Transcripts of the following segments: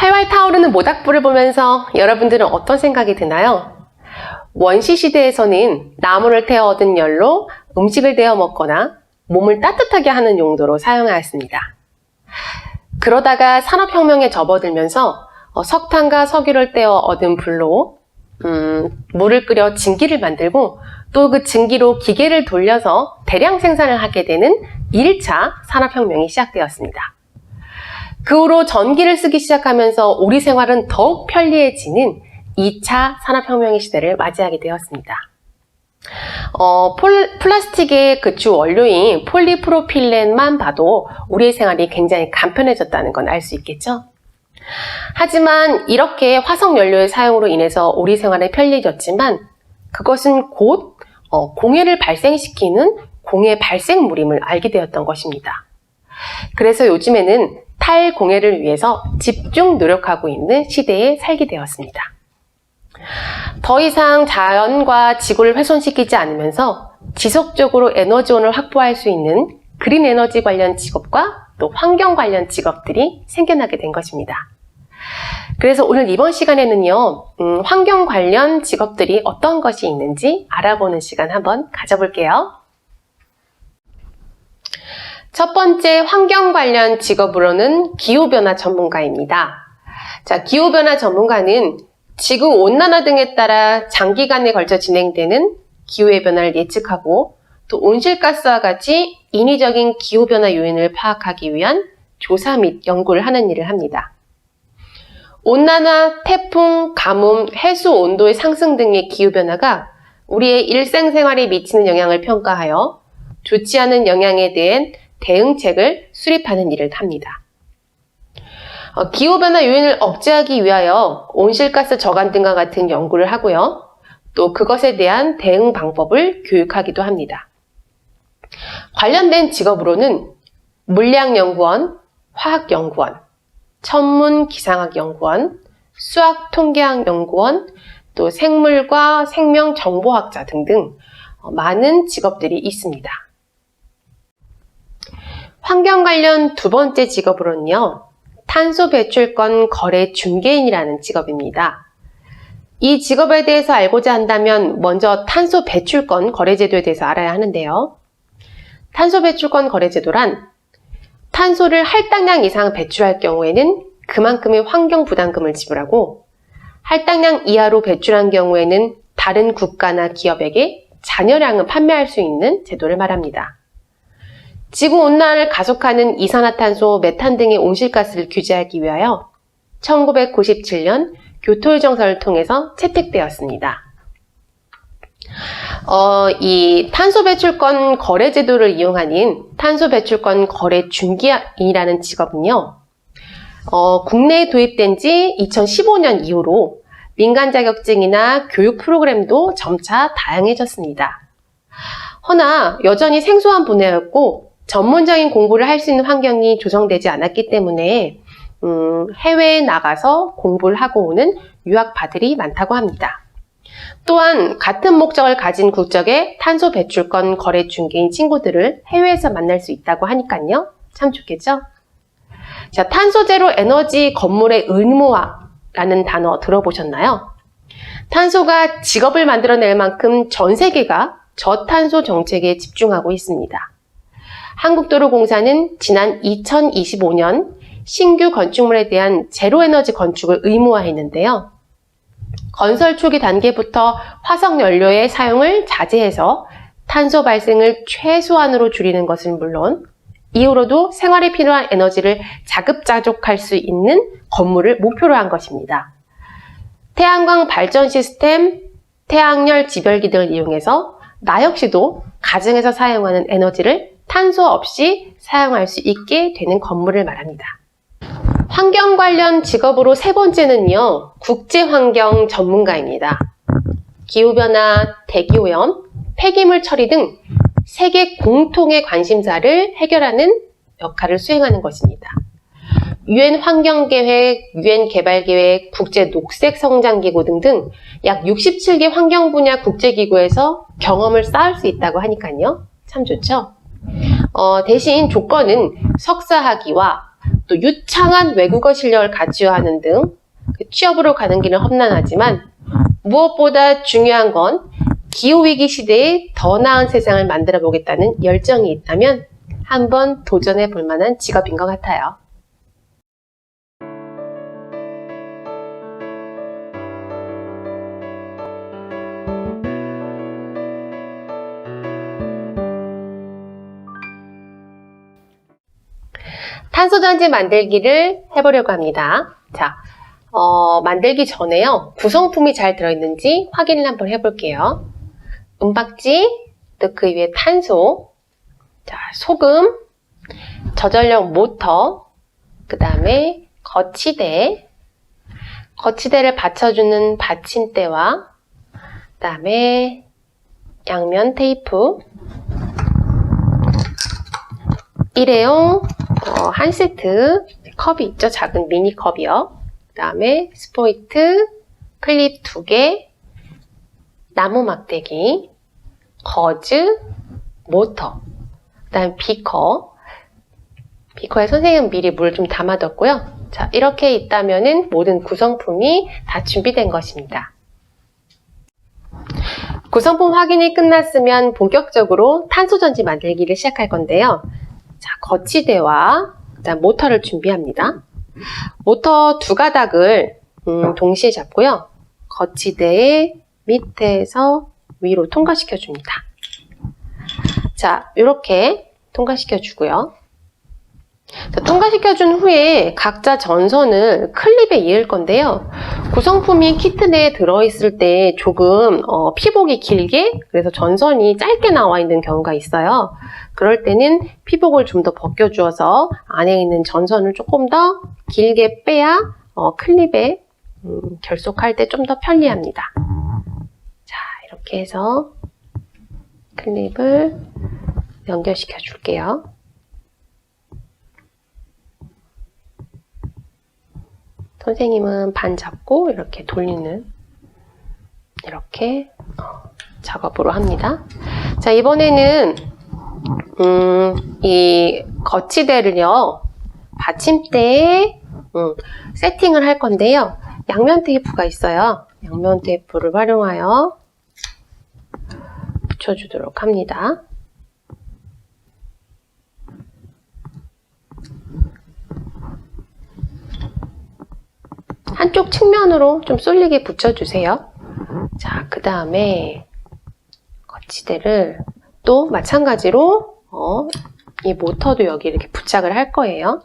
활활 타오르는 모닥불을 보면서 여러분들은 어떤 생각이 드나요? 원시 시대에서는 나무를 태워 얻은 열로 음식을 데워 먹거나 몸을 따뜻하게 하는 용도로 사용하였습니다. 그러다가 산업혁명에 접어들면서 석탄과 석유를 떼어 얻은 불로 물을 끓여 증기를 만들고 또 그 증기로 기계를 돌려서 대량 생산을 하게 되는 1차 산업혁명이 시작되었습니다. 그 후로 전기를 쓰기 시작하면서 우리 생활은 더욱 편리해지는 2차 산업혁명의 시대를 맞이하게 되었습니다. 플라스틱의 그 주 원료인 폴리프로필렌만 봐도 우리의 생활이 굉장히 간편해졌다는 건 알 수 있겠죠? 하지만 이렇게 화석 연료의 사용으로 인해서 우리 생활이 편리해졌지만 그것은 곧 공해를 발생시키는 공해 발생물임을 알게 되었던 것입니다. 그래서 요즘에는 탈공해를 위해서 집중 노력하고 있는 시대에 살게 되었습니다. 더 이상 자연과 지구를 훼손시키지 않으면서 지속적으로 에너지원을 확보할 수 있는 그린 에너지 관련 직업과 또 환경 관련 직업들이 생겨나게 된 것입니다. 그래서 오늘 이번 시간에는요, 환경 관련 직업들이 어떤 것이 있는지 알아보는 시간 한번 가져볼게요. 첫 번째 환경 관련 직업으로는 기후변화 전문가입니다. 자, 기후변화 전문가는 지구 온난화 등에 따라 장기간에 걸쳐 진행되는 기후의 변화를 예측하고 또 온실가스와 같이 인위적인 기후변화 요인을 파악하기 위한 조사 및 연구를 하는 일을 합니다. 온난화, 태풍, 가뭄, 해수 온도의 상승 등의 기후변화가 우리의 일상생활에 미치는 영향을 평가하여 좋지 않은 영향에 대한 대응책을 수립하는 일을 합니다. 기후변화 요인을 억제하기 위하여 온실가스 저감 등과 같은 연구를 하고요. 또 그것에 대한 대응 방법을 교육하기도 합니다. 관련된 직업으로는 물리학연구원, 화학연구원, 천문기상학연구원, 수학통계학연구원, 또 생물과 생명정보학자 등등 많은 직업들이 있습니다. 환경 관련 두 번째 직업으로는요, 탄소 배출권 거래 중개인이라는 직업입니다. 이 직업에 대해서 알고자 한다면 먼저 탄소 배출권 거래제도에 대해서 알아야 하는데요. 탄소 배출권 거래제도란 탄소를 할당량 이상 배출할 경우에는 그만큼의 환경 부담금을 지불하고 할당량 이하로 배출한 경우에는 다른 국가나 기업에게 잔여량을 판매할 수 있는 제도를 말합니다. 지구온난화를 가속하는 이산화탄소, 메탄 등의 온실가스를 규제하기 위하여 1997년 교토의정서를 통해서 채택되었습니다. 이 탄소 배출권 거래 제도를 이용하는 탄소 배출권 거래 중개인이라는 직업은요, 국내에 도입된 지 2015년 이후로 민간 자격증이나 교육 프로그램도 점차 다양해졌습니다. 허나 여전히 생소한 분야였고 전문적인 공부를 할 수 있는 환경이 조성되지 않았기 때문에 해외에 나가서 공부를 하고 오는 유학파들이 많다고 합니다. 또한 같은 목적을 가진 국적의 탄소 배출권 거래 중개인 친구들을 해외에서 만날 수 있다고 하니까요. 참 좋겠죠? 자, 탄소 제로 에너지 건물의 의무화라는 단어 들어보셨나요? 탄소가 직업을 만들어낼 만큼 전 세계가 저탄소 정책에 집중하고 있습니다. 한국도로공사는 지난 2025년 신규 건축물에 대한 제로에너지 건축을 의무화했는데요. 건설 초기 단계부터 화석 연료의 사용을 자제해서 탄소 발생을 최소한으로 줄이는 것은 물론 이후로도 생활에 필요한 에너지를 자급자족할 수 있는 건물을 목표로 한 것입니다. 태양광 발전 시스템, 태양열 집열기 등을 이용해서 나 역시도 가정에서 사용하는 에너지를 탄소 없이 사용할 수 있게 되는 건물을 말합니다. 환경 관련 직업으로 세 번째는요, 국제환경 전문가입니다. 기후변화, 대기오염, 폐기물 처리 등 세계 공통의 관심사를 해결하는 역할을 수행하는 것입니다. UN 환경계획, UN 개발계획, 국제 녹색성장기구 등등 약 67개 환경 분야 국제기구에서 경험을 쌓을 수 있다고 하니까요. 참 좋죠? 대신 조건은 석사학위와 또 또 유창한 외국어 실력을 갖추어야 하는 등 취업으로 가는 길은 험난하지만 무엇보다 중요한 건 기후위기 시대에 더 나은 세상을 만들어 보겠다는 열정이 있다면 한번 도전해 볼 만한 직업인 것 같아요. 탄소전지 만들기를 해보려고 합니다. 자, 만들기 전에요. 구성품이 잘 들어있는지 확인을 한번 해볼게요. 은박지, 또 그 위에 탄소, 자, 소금, 저전력 모터, 그 다음에 거치대를 받쳐주는 받침대와 그 다음에 양면 테이프, 일회용 한 세트 컵이 있죠. 작은 미니 컵이요. 그 다음에 스포이트, 클립 2개, 나무 막대기, 거즈, 모터, 그 다음에 비커에 선생님은 미리 물 좀 담아뒀고요. 자, 이렇게 있다면은 모든 구성품이 다 준비된 것입니다. 구성품 확인이 끝났으면 본격적으로 탄소전지 만들기를 시작할 건데요. 자, 거치대와 그다음 모터를 준비합니다. 모터 두 가닥을 동시에 잡고요. 거치대의 밑에서 위로 통과시켜 줍니다. 자, 이렇게 통과시켜 주고요. 자, 통과시켜 준 후에 각자 전선을 클립에 이을 건데요. 구성품이 키트 내에 들어있을 때 조금 피복이 길게, 그래서 전선이 짧게 나와 있는 경우가 있어요. 그럴 때는 피복을 좀 더 벗겨주어서 안에 있는 전선을 조금 더 길게 빼야 클립에 결속할 때 좀 더 편리합니다. 자, 이렇게 해서 클립을 연결시켜 줄게요. 선생님은 반 잡고 이렇게 돌리는 이렇게 작업으로 합니다. 자, 이번에는 이 거치대를요 받침대에 세팅을 할 건데요. 양면 테이프가 있어요. 양면 테이프를 활용하여 붙여주도록 합니다. 한쪽 측면으로 좀 쏠리게 붙여주세요. 자, 그 다음에 거치대를 또 마찬가지로 이 모터도 여기 이렇게 부착을 할 거예요.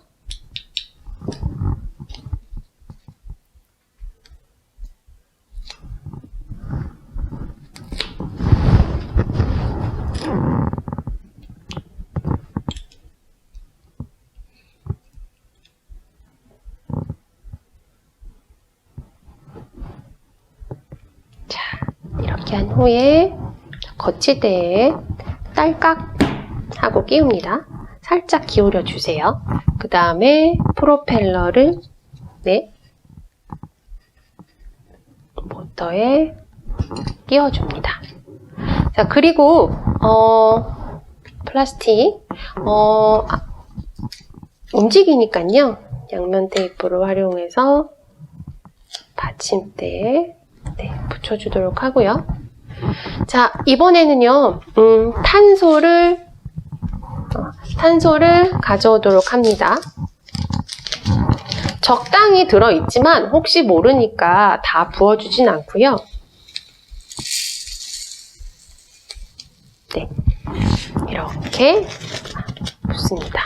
이렇게 한 후에 거치대에 딸깍 하고 끼웁니다. 살짝 기울여 주세요. 그 다음에 프로펠러를 모터에 끼워줍니다. 자, 그리고 플라스틱 움직이니까요. 양면 테이프를 활용해서 받침대에 붙여주도록 하고요. 자, 이번에는요, 탄소를 가져오도록 합니다. 적당히 들어있지만 혹시 모르니까 다 부어주진 않고요. 네, 이렇게 붓습니다.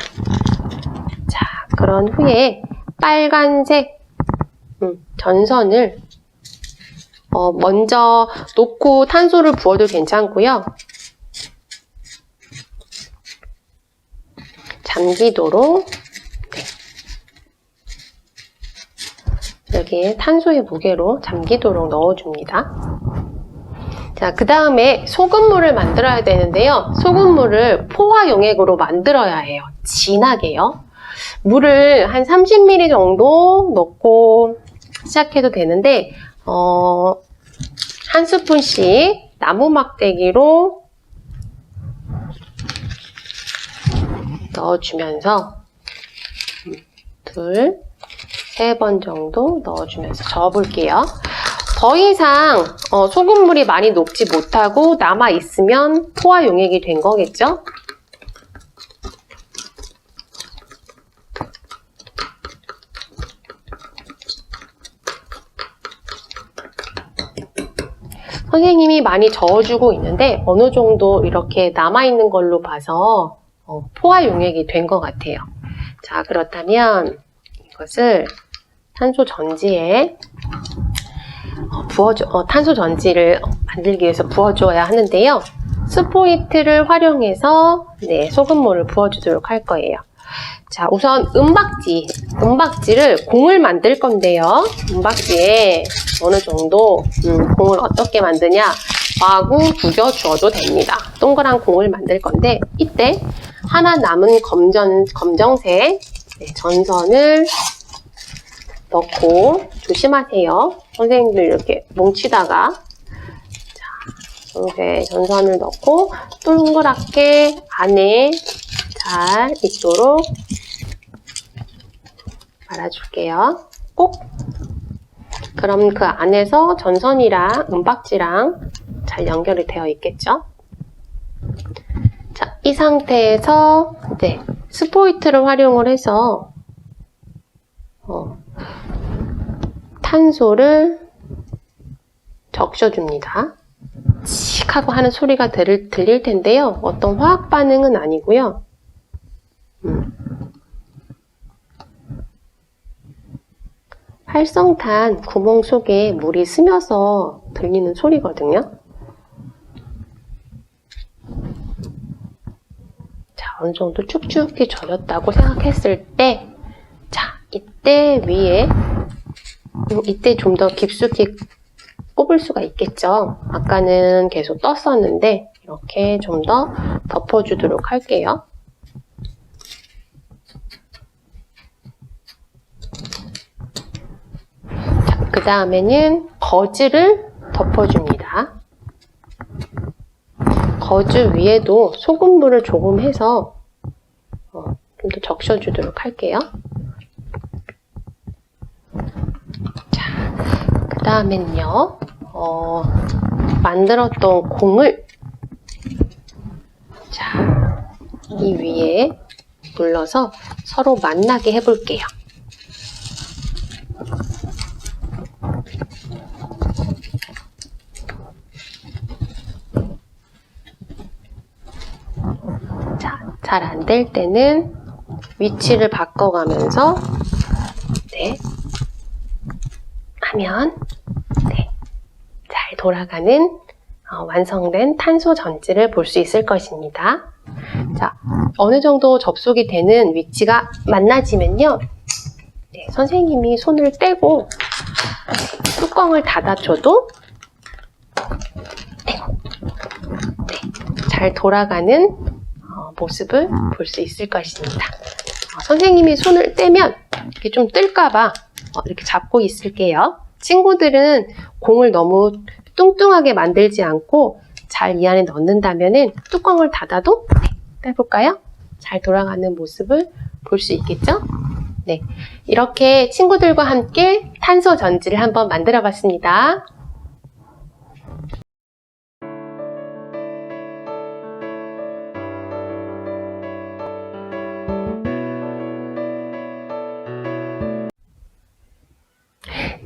자, 그런 후에 빨간색 전선을 먼저 놓고 탄소를 부어도 괜찮고요. 잠기도록 여기에 탄소의 무게로 잠기도록 넣어줍니다. 자, 그 다음에 소금물을 만들어야 되는데요. 소금물을 포화 용액으로 만들어야 해요. 진하게요. 물을 한 30ml 정도 넣고 시작해도 되는데 한 스푼씩 나무 막대기로 넣어주면서 둘, 세 번 정도 넣어주면서 저어볼게요. 더 이상 소금물이 많이 녹지 못하고 남아있으면 포화 용액이 된 거겠죠? 선생님이 많이 저어주고 있는데 어느 정도 이렇게 남아있는 걸로 봐서 포화 용액이 된 것 같아요. 자, 그렇다면 이것을 탄소 전지에 탄소 전지를 만들기 위해서 부어줘야 하는데요. 스포이트를 활용해서 소금물을 부어주도록 할 거예요. 자, 우선 은박지를 공을 만들 건데요. 은박지에 어느 정도 공을 어떻게 만드냐 마구 구겨 주어도 됩니다. 동그란 공을 만들 건데 이때 하나 남은 검정색 전선을 넣고 조심하세요. 선생님들 이렇게 뭉치다가 전선을 넣고 동그랗게 안에 잘 있도록 말아줄게요. 꼭. 그럼 그 안에서 전선이랑 은박지랑 잘 연결이 되어 있겠죠? 자, 이 상태에서 스포이트를 활용을 해서 탄소를 적셔줍니다. 칙 하고 하는 소리가 들릴 텐데요. 어떤 화학 반응은 아니고요. 활성탄 구멍 속에 물이 스며서 들리는 소리거든요. 자, 어느 정도 축축히 젖었다고 생각했을 때, 자, 이때 위에, 이때 좀 더 깊숙이 꼽을 수가 있겠죠. 아까는 계속 떴었는데, 이렇게 좀 더 덮어주도록 할게요. 그 다음에는 거즈를 덮어줍니다. 거즈 위에도 소금물을 조금 해서 좀 더 적셔주도록 할게요. 자, 그 다음엔요, 만들었던 공을 이 위에 눌러서 서로 만나게 해볼게요. 잘 안 될 때는 위치를 바꿔가면서 하면 잘 돌아가는 완성된 탄소 전지를 볼 수 있을 것입니다. 자, 어느 정도 접속이 되는 위치가 만나지면요, 선생님이 손을 떼고 뚜껑을 닫아줘도 잘 돌아가는 모습을 볼 수 있을 것입니다. 선생님이 손을 떼면 이렇게 좀 뜰까봐 이렇게 잡고 있을게요. 친구들은 공을 너무 뚱뚱하게 만들지 않고 잘 이 안에 넣는다면 뚜껑을 닫아도 빼볼까요? 잘 돌아가는 모습을 볼 수 있겠죠? 네, 이렇게 친구들과 함께 탄소 전지를 한번 만들어 봤습니다.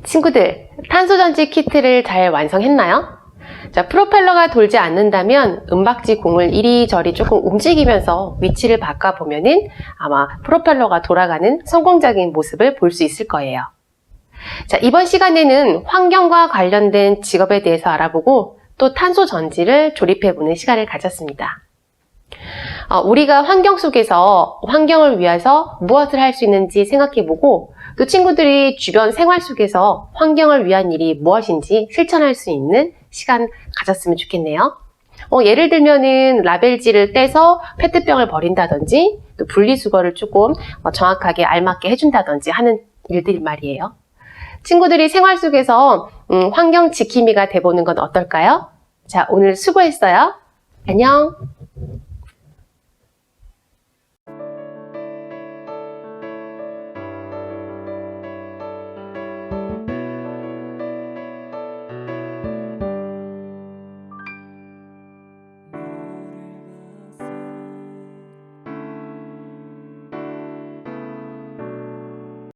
친구들, 탄소전지 키트를 잘 완성했나요? 자, 프로펠러가 돌지 않는다면 은박지 공을 이리저리 조금 움직이면서 위치를 바꿔보면은 아마 프로펠러가 돌아가는 성공적인 모습을 볼 수 있을 거예요. 자, 이번 시간에는 환경과 관련된 직업에 대해서 알아보고 또 탄소전지를 조립해보는 시간을 가졌습니다. 우리가 환경 속에서 환경을 위해서 무엇을 할 수 있는지 생각해보고 또 친구들이 주변 생활 속에서 환경을 위한 일이 무엇인지 실천할 수 있는 시간 가졌으면 좋겠네요. 예를 들면은 라벨지를 떼서 페트병을 버린다든지 또 분리수거를 조금 정확하게 알맞게 해준다든지 하는 일들 말이에요. 친구들이 생활 속에서 환경 지킴이가 돼보는 건 어떨까요? 자, 오늘 수고했어요. 안녕.